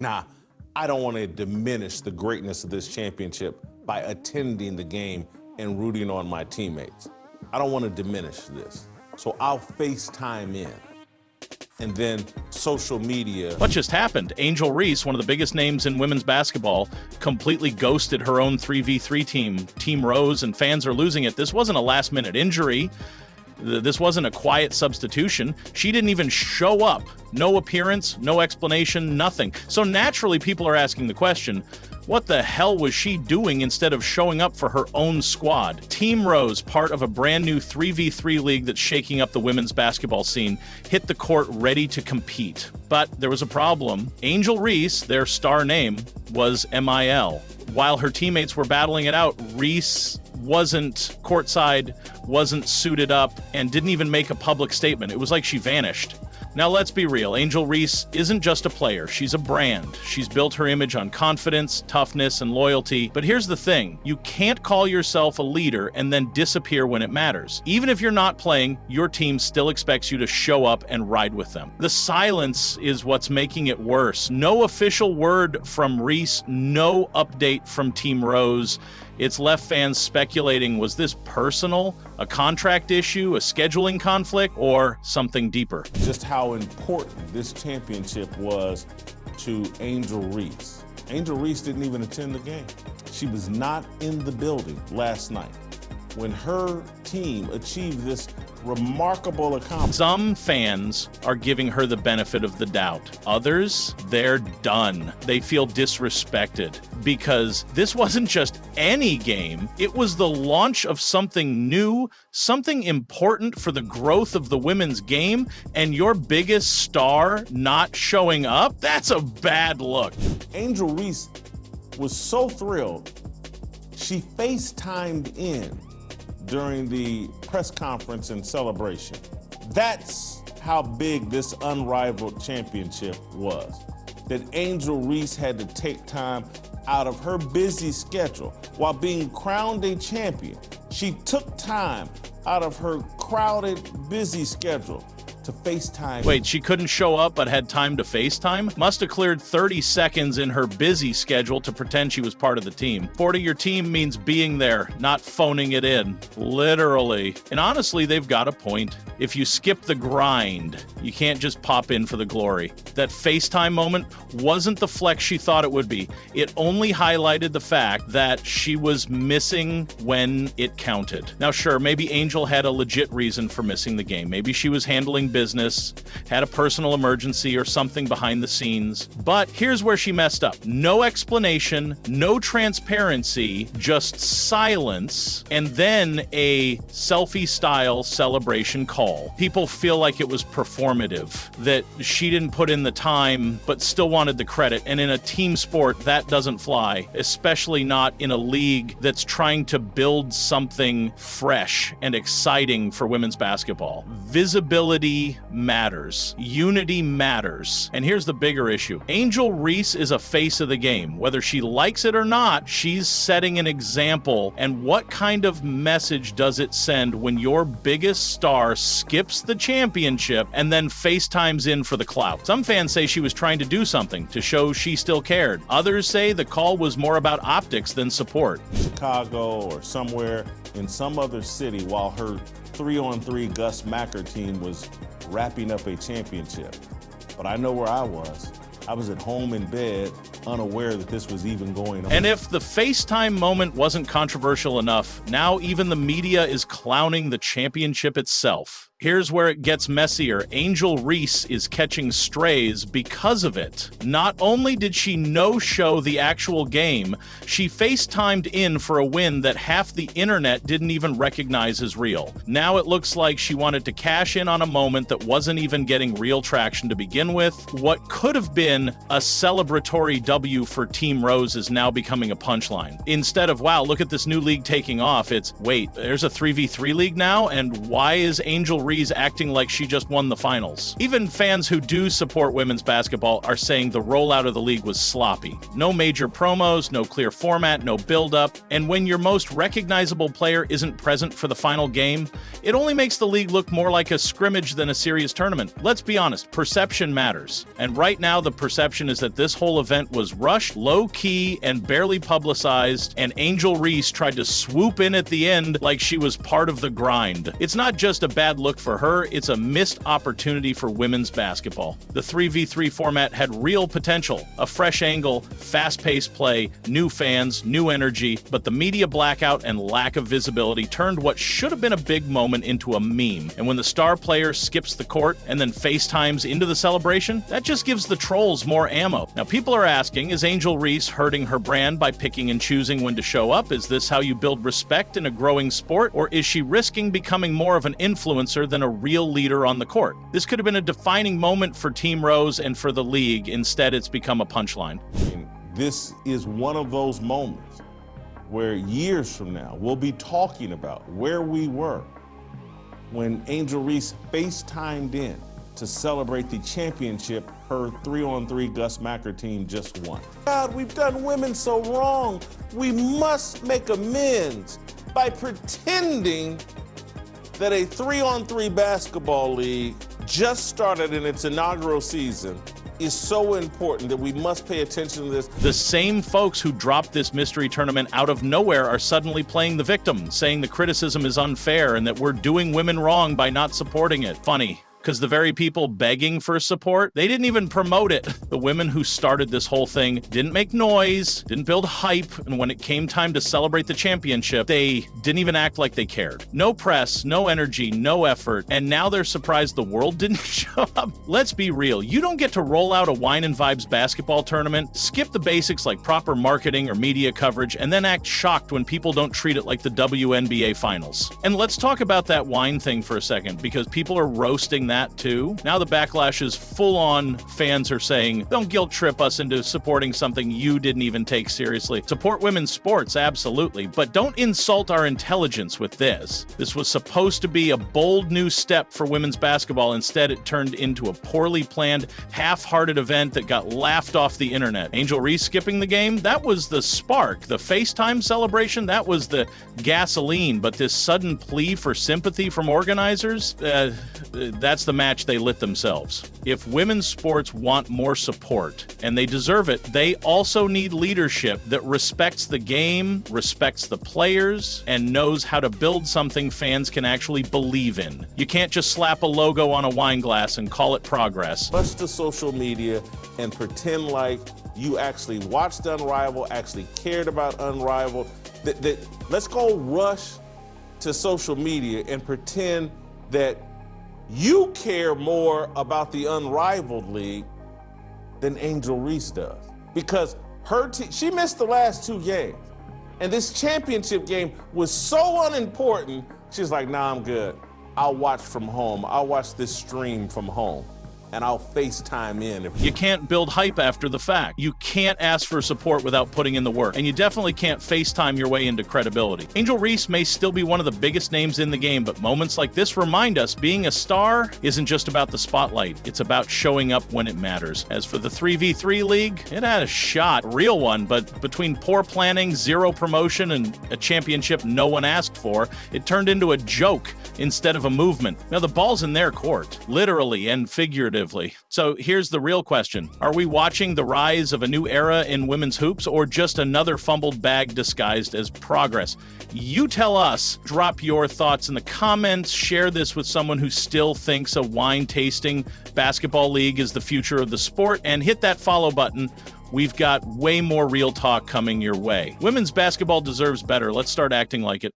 Now, I don't want to diminish the greatness of this championship by attending the game and rooting on my teammates. I don't want to diminish this. So I'll FaceTime in. And then social media. What just happened? Angel Reese, one of the biggest names in women's basketball, completely ghosted her own 3v3 team, Team Rose, and fans are losing it. This wasn't a last-minute injury. This wasn't a quiet substitution. She didn't even show up. No appearance, no explanation, nothing. So naturally, people are asking the question, what the hell was she doing instead of showing up for her own squad? Team Rose, part of a brand new 3v3 league that's shaking up the women's basketball scene, hit the court ready to compete. But there was a problem. Angel Reese, their star name, was MIL. While her teammates were battling it out, Reese wasn't courtside, wasn't suited up, and didn't even make a public statement. It was like she vanished. Now, let's be real. Angel Reese isn't just a player. She's a brand. She's built her image on confidence, toughness, and loyalty. But here's the thing. You can't call yourself a leader and then disappear when it matters. Even if you're not playing, your team still expects you to show up and ride with them. The silence is what's making it worse. No official word from Reese, no update from Team Rose. It's left fans speculating, was this personal, a contract issue, a scheduling conflict, or something deeper? Just how important this championship was to Angel Reese. Angel Reese didn't even attend the game. She was not in the building last night when her team achieved this remarkable accomplishment. Some fans are giving her the benefit of the doubt. Others, they're done. They feel disrespected because this wasn't just any game. It was the launch of something new, something important for the growth of the women's game, and your biggest star not showing up? That's a bad look. Angel Reese was so thrilled, she FaceTimed in during the press conference and celebration. That's how big this unrivaled championship was. That Angel Reese had to take time out of her busy schedule while being crowned a champion. She took time out of her crowded, busy schedule to FaceTime. Wait, she couldn't show up but had time to FaceTime? Must have cleared 30 seconds in her busy schedule to pretend she was part of the team. 40 your team means being there, not phoning it in. Literally. And honestly, they've got a point. If you skip the grind, you can't just pop in for the glory. That FaceTime moment wasn't the flex she thought it would be. It only highlighted the fact that she was missing when it counted. Now sure, maybe Angel had a legit reason for missing the game. Maybe she was handling business, had a personal emergency or something behind the scenes. But here's where she messed up. No explanation, no transparency, just silence, and then a selfie-style celebration call. People feel like it was performative, that she didn't put in the time but still wanted the credit. And in a team sport, that doesn't fly, especially not in a league that's trying to build something fresh and exciting for women's basketball. Visibility matters. Unity matters. And here's the bigger issue. Angel Reese is a face of the game. Whether she likes it or not, she's setting an example. And what kind of message does it send when your biggest star skips the championship and then FaceTimes in for the clout? Some fans say she was trying to do something to show she still cared. Others say the call was more about optics than support. Chicago or somewhere in some other city while her 3-on-3 Gus Macker team was wrapping up a championship. But I know where I was. I was at home in bed, unaware that this was even going on. And if the FaceTime moment wasn't controversial enough, now even the media is clowning the championship itself. Here's where it gets messier. Angel Reese is catching strays because of it. Not only did she no-show the actual game, she FaceTimed in for a win that half the internet didn't even recognize as real. Now it looks like she wanted to cash in on a moment that wasn't even getting real traction to begin with. What could have been a celebratory W for Team Rose is now becoming a punchline. Instead of, wow, look at this new league taking off, it's, wait, there's a 3v3 league now? And why is Angel Reese Reese acting like she just won the finals. Even fans who do support women's basketball are saying the rollout of the league was sloppy. No major promos, no clear format, no build-up, and when your most recognizable player isn't present for the final game, it only makes the league look more like a scrimmage than a serious tournament. Let's be honest, perception matters. And right now, the perception is that this whole event was rushed, low-key, and barely publicized, and Angel Reese tried to swoop in at the end like she was part of the grind. It's not just a bad look for her, it's a missed opportunity for women's basketball. The 3v3 format had real potential, a fresh angle, fast-paced play, new fans, new energy, but the media blackout and lack of visibility turned what should have been a big moment into a meme. And when the star player skips the court and then FaceTimes into the celebration, that just gives the trolls more ammo. Now, people are asking, is Angel Reese hurting her brand by picking and choosing when to show up? Is this how you build respect in a growing sport? Or is she risking becoming more of an influencer than a real leader on the court? This could have been a defining moment for Team Rose and for the league. Instead, it's become a punchline. This is one of those moments where years from now, we'll be talking about where we were when Angel Reese FaceTimed in to celebrate the championship her 3-on-3 Gus Macker team just won. God, we've done women so wrong. We must make amends by pretending that a 3-on-3 basketball league just started in its inaugural season is so important that we must pay attention to this. The same folks who dropped this mystery tournament out of nowhere are suddenly playing the victim, saying the criticism is unfair and that we're doing women wrong by not supporting it. Funny, because the very people begging for support, they didn't even promote it. The women who started this whole thing didn't make noise, didn't build hype, and when it came time to celebrate the championship, they didn't even act like they cared. No press, no energy, no effort, and now they're surprised the world didn't show up. Let's be real, you don't get to roll out a Wine and Vibes basketball tournament, skip the basics like proper marketing or media coverage, and then act shocked when people don't treat it like the WNBA finals. And let's talk about that wine thing for a second, because people are roasting that too. Now the backlash is full on. Fans are saying, don't guilt trip us into supporting something you didn't even take seriously. Support women's sports, absolutely, but don't insult our intelligence with this. This was supposed to be a bold new step for women's basketball. Instead, it turned into a poorly planned, half-hearted event that got laughed off the internet. Angel Reese skipping the game, that was the spark. The FaceTime celebration, that was the gasoline, but this sudden plea for sympathy from organizers, that's the match they lit themselves. If women's sports want more support, and they deserve it, they also need leadership that respects the game, respects the players, and knows how to build something fans can actually believe in. You can't just slap a logo on a wine glass and call it progress. Rush to social media and pretend like you actually watched Unrivaled, actually cared about Unrivaled. Let's go rush to social media and pretend that you care more about the Unrivaled League than Angel Reese does. Because her team, she missed the last 2 games. And this championship game was so unimportant, she's like, nah, I'm good. I'll watch from home. I'll watch this stream from home. And I'll FaceTime in. You can't build hype after the fact. You can't ask for support without putting in the work. And you definitely can't FaceTime your way into credibility. Angel Reese may still be one of the biggest names in the game, but moments like this remind us being a star isn't just about the spotlight. It's about showing up when it matters. As for the 3v3 league, it had a shot, a real one, but between poor planning, zero promotion, and a championship no one asked for, it turned into a joke instead of a movement. Now the ball's in their court, literally and figuratively. So here's the real question. Are we watching the rise of a new era in women's hoops or just another fumbled bag disguised as progress? You tell us. Drop your thoughts in the comments. Share this with someone who still thinks a wine-tasting basketball league is the future of the sport, and hit that follow button. We've got way more real talk coming your way. Women's basketball deserves better. Let's start acting like it.